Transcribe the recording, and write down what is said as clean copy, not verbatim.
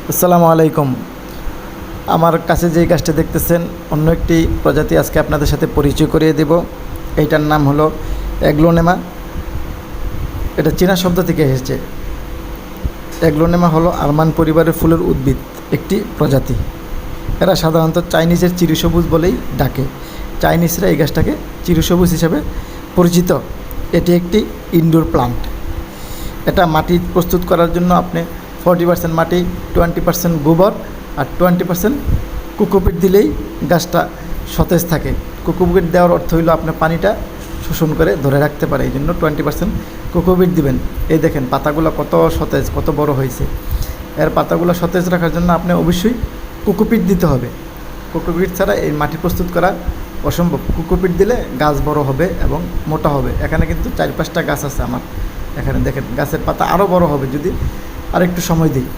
আসসালামু আলাইকুম। আমার কাছে যেই গাছটা দেখতেছেন অন্য একটি প্রজাতি আজকে আপনাদের সাথে পরিচয় করিয়ে দেব। এইটার নাম হলো অ্যাগ্লোনেমা। এটা চীনা শব্দ থেকে এসেছে। অ্যাগ্লোনেমা হলো আরমান পরিবারের ফুলের উদ্ভিদ একটি প্রজাতি। এরা সাধারণত চাইনিজের চিরসবুজ বলেই ডাকে। চাইনিজরা এই গাছটাকে চিরসবুজ হিসাবে পরিচিত। এটি একটি ইনডোর প্লান্ট। এটা মাটি প্রস্তুত করার জন্য আপনি 40% মাটি, 20% গোবর আর 20% কোকোপিট দিলেই গাছটা সতেজ থাকে। কোকোপিট দেওয়ার অর্থ হইল আপনার পানিটা শোষণ করে ধরে রাখতে পারে, এই জন্য 20% কোকোপিট দিবেন। এই দেখেন পাতাগুলো কত সতেজ, কত বড় হয়েছে। এর পাতাগুলো সতেজ রাখার জন্য আপনি অবশ্যই কোকোপিট দিতে হবে। কোকোপিট ছাড়া এই মাটি প্রস্তুত করা অসম্ভব। কোকোপিট দিলে গাছ বড় হবে এবং মোটা হবে। এখানে কিন্তু 4-5টা গাছ আছে আমার। এখানে দেখেন গাছের পাতা আরও বড় হবে যদি আরেকটু সময় দিই।